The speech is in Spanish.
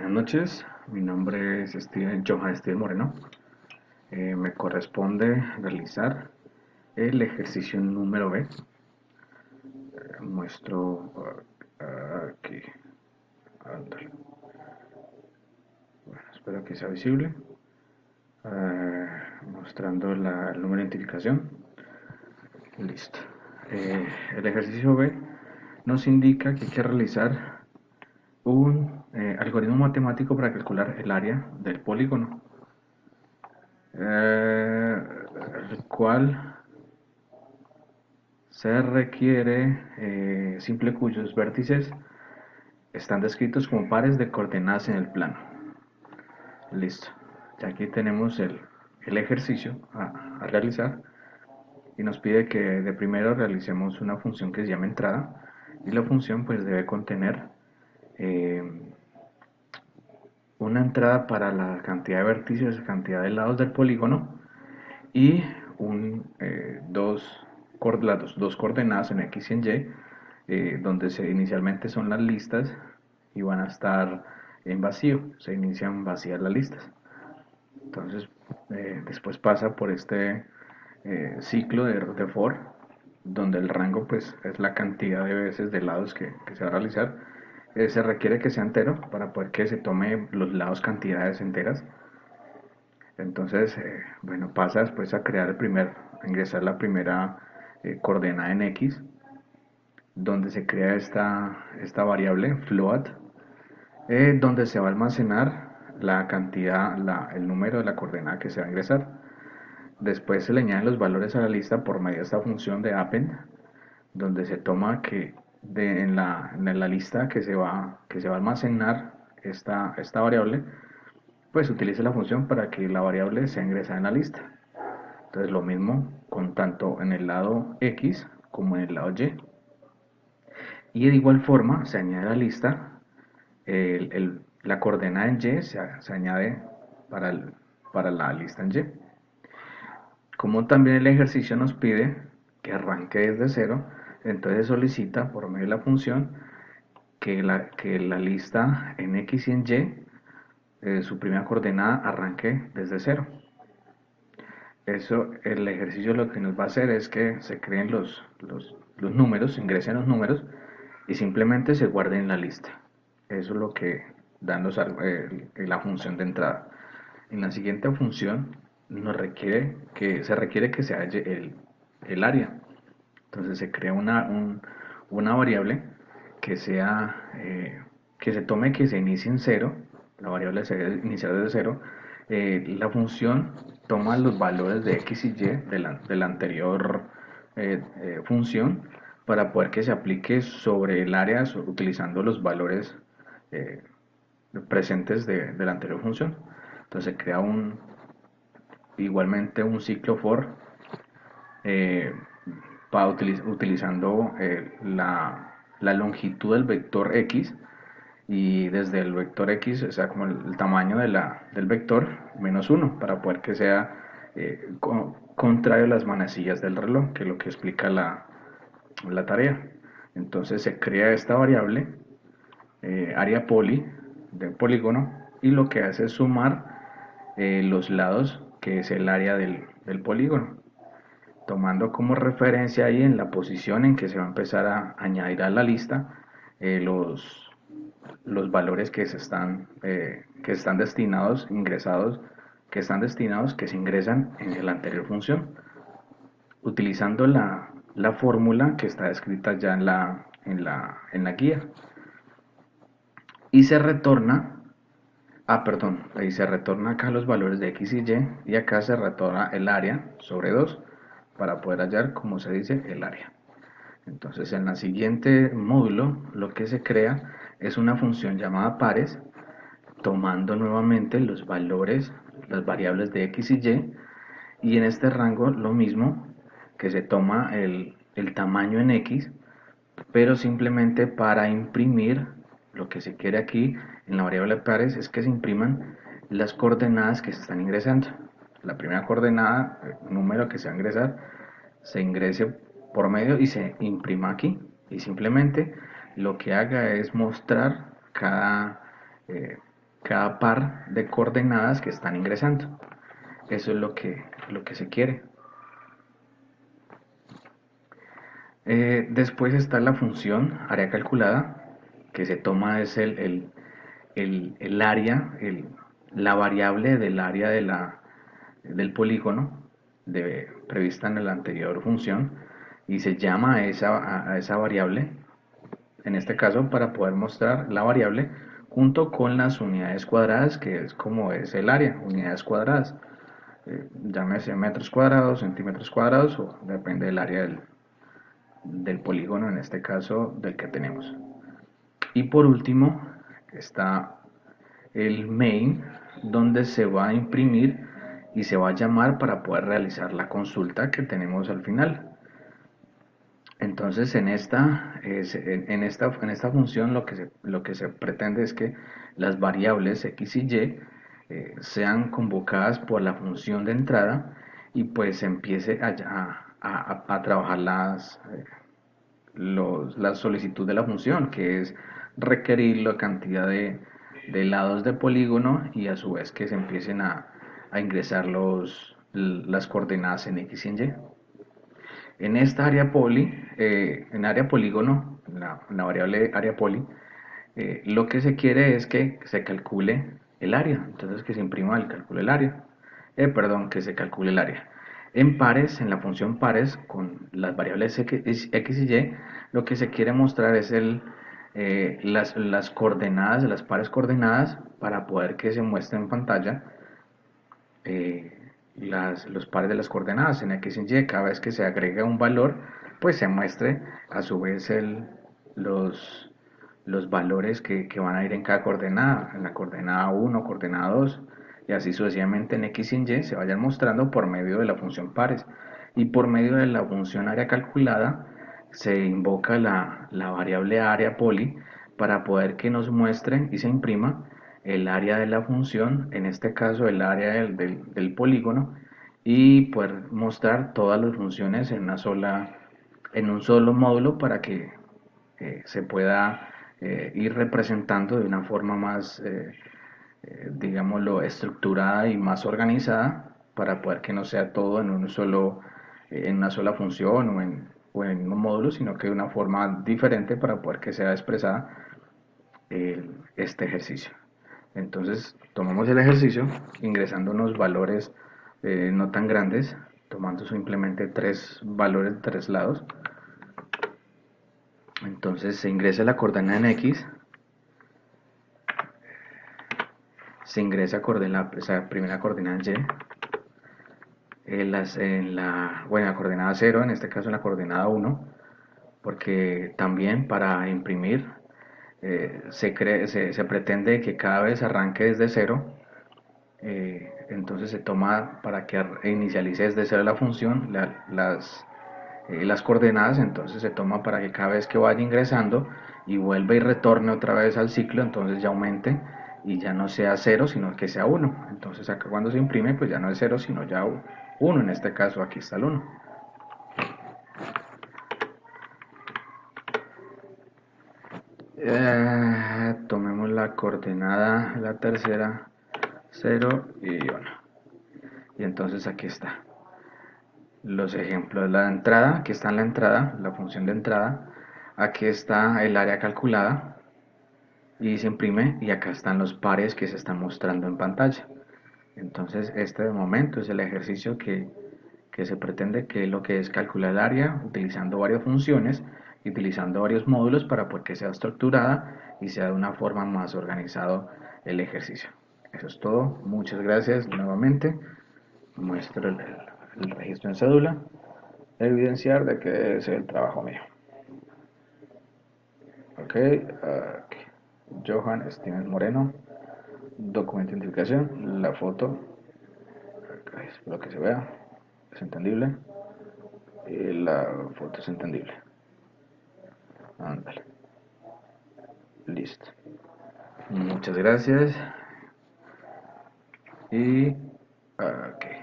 Buenas noches, mi nombre es Johan Steven Moreno. Me corresponde realizar el ejercicio número B. Muestro aquí, ándale. Bueno, espero que sea visible. Mostrando el número de identificación. Listo. El ejercicio B nos indica que hay que realizar un algoritmo matemático para calcular el área del polígono, el cual se requiere simple cuyos vértices están descritos como pares de coordenadas en el plano. Listo. Ya aquí tenemos el ejercicio a realizar y nos pide que de primero realicemos una función que se llama entrada, y la función pues debe contener eh, una entrada para la cantidad de vértices, cantidad de lados del polígono, y dos coordenadas en X y en Y, donde inicialmente son las listas y van a estar en vacío, se inician vacías las listas. Entonces, después pasa por este ciclo de for, donde el rango pues es la cantidad de veces de lados que se va a realizar. Se requiere que sea entero para poder que se tome los lados cantidades enteras. Entonces, bueno, pasa después a a ingresar la primera coordenada en X, donde se crea esta variable float, donde se va a almacenar la cantidad, el número de la coordenada que se va a ingresar. Después se le añaden los valores a la lista por medio de esta función de append, donde se toma que en la lista que se va a almacenar esta variable, pues utilice la función para que la variable sea ingresada en la lista. Entonces lo mismo con tanto en el lado X como en el lado Y. Y de igual forma se añade a la lista la coordenada en Y, se añade para la lista en Y. Como también el ejercicio nos pide que arranque desde cero, entonces solicita por medio de la función que la lista en X y en Y, su primera coordenada arranque desde cero. Eso, el ejercicio lo que nos va a hacer es que se creen los números, se ingresen los números y simplemente se guarden en la lista. Eso es lo que dan la función de entrada. En la siguiente función se requiere que se halle el área. Entonces se crea una variable que que se tome que se inicie en cero, la variable se debe iniciar desde cero. La función toma los valores de x y y de la anterior función para poder que se aplique sobre el área utilizando los valores eh, presentes de la anterior función. Entonces se crea igualmente un ciclo for, eh, utilizando la longitud del vector x, y desde el vector x, o sea, como el tamaño del vector, menos 1, para poder que sea contrario a las manecillas del reloj, que es lo que explica la tarea. Entonces se crea esta variable, área poli, del polígono, y lo que hace es sumar los lados, que es el área del polígono, tomando como referencia ahí en la posición en que se va a empezar a añadir a la lista eh, los, los valores que están destinados, que se ingresan en la anterior función, utilizando la fórmula que está escrita ya en la guía. Y se retorna, perdón, ahí se retorna acá los valores de x y acá se retorna el área sobre 2 para poder hallar, como se dice, el área. Entonces en el siguiente módulo lo que se crea es una función llamada pares, tomando nuevamente los valores, las variables de x y en este rango lo mismo, que se toma el tamaño en x, pero simplemente para imprimir, lo que se quiere aquí en la variable pares es que se impriman las coordenadas que se están ingresando. La primera coordenada, el número que se va a ingresar, se ingrese por medio y se imprima aquí, y simplemente lo que haga es mostrar cada cada par de coordenadas que están ingresando. Eso es lo que se quiere. Después está la función área calculada, que se toma es el área, la variable del área del polígono prevista en la anterior función, y se llama a esa variable, en este caso, para poder mostrar la variable junto con las unidades cuadradas, que es como es el área, unidades cuadradas. Llámese metros cuadrados, centímetros cuadrados, o depende del área del polígono, en este caso del que tenemos. Y por último está el main, donde se va a imprimir y se va a llamar para poder realizar la consulta que tenemos al final. Entonces en esta función lo que se pretende es que las variables x y y sean convocadas por la función de entrada, y pues se empiece a trabajar la solicitud de la función, que es requerir la cantidad de lados de polígono, y a su vez que se empiecen a ingresar las coordenadas en x y en y. En esta área en área polígono, en la variable área poli, lo que se quiere es que se calcule el área, entonces que se imprima el cálculo del área, perdón, que se calcule el área. En pares, en la función pares, con las variables x y y, lo que se quiere mostrar es las coordenadas, las pares coordenadas, para poder que se muestre en pantalla los pares de las coordenadas en x y y. Cada vez que se agrega un valor, pues se muestre a su vez los valores que van a ir en cada coordenada, en la coordenada 1, coordenada 2, y así sucesivamente en x y en y se vayan mostrando por medio de la función pares. Y por medio de la función área calculada se invoca la variable área poli para poder que nos muestre y se imprima el área de la función, en este caso el área del polígono, y poder mostrar todas las funciones en un solo módulo, para que se pueda ir representando de una forma más, digámoslo, estructurada y más organizada, para poder que no sea todo en en una sola función o en un módulo, sino que de una forma diferente, para poder que sea expresada este ejercicio. Entonces tomamos el ejercicio ingresando unos valores no tan grandes, tomando simplemente tres valores de tres lados. Entonces se ingresa la coordenada en x, se ingresa esa primera coordenada en y, bueno, la coordenada 0, en este caso en la coordenada 1, porque también para imprimir se pretende que cada vez arranque desde 0. Entonces se toma para que inicialice desde 0 la función, las coordenadas. Entonces se toma para que cada vez que vaya ingresando y vuelva y retorne otra vez al ciclo, entonces ya aumente y ya no sea 0, sino que sea 1. Entonces acá cuando se imprime, pues ya no es 0, sino ya 1. En este caso aquí está el 1. Tomemos la coordenada, la tercera, 0 y 1. Y entonces aquí está los ejemplos. La entrada, aquí está en la entrada, la función de entrada. Aquí está el área calculada y se imprime, y acá están los pares que se están mostrando en pantalla. Entonces este de momento es el ejercicio que se pretende, que lo que es calcular el área utilizando varias funciones, utilizando varios módulos, para que sea estructurada y sea de una forma más organizado el ejercicio. Eso es todo. Muchas gracias nuevamente. Muestro el registro en cédula, evidenciar de que es el trabajo mío. Ok, Johan Steven Moreno, documento de identificación, la foto, espero que se vea, es entendible, y la foto es entendible. Ándale, listo. Muchas gracias. Y ok.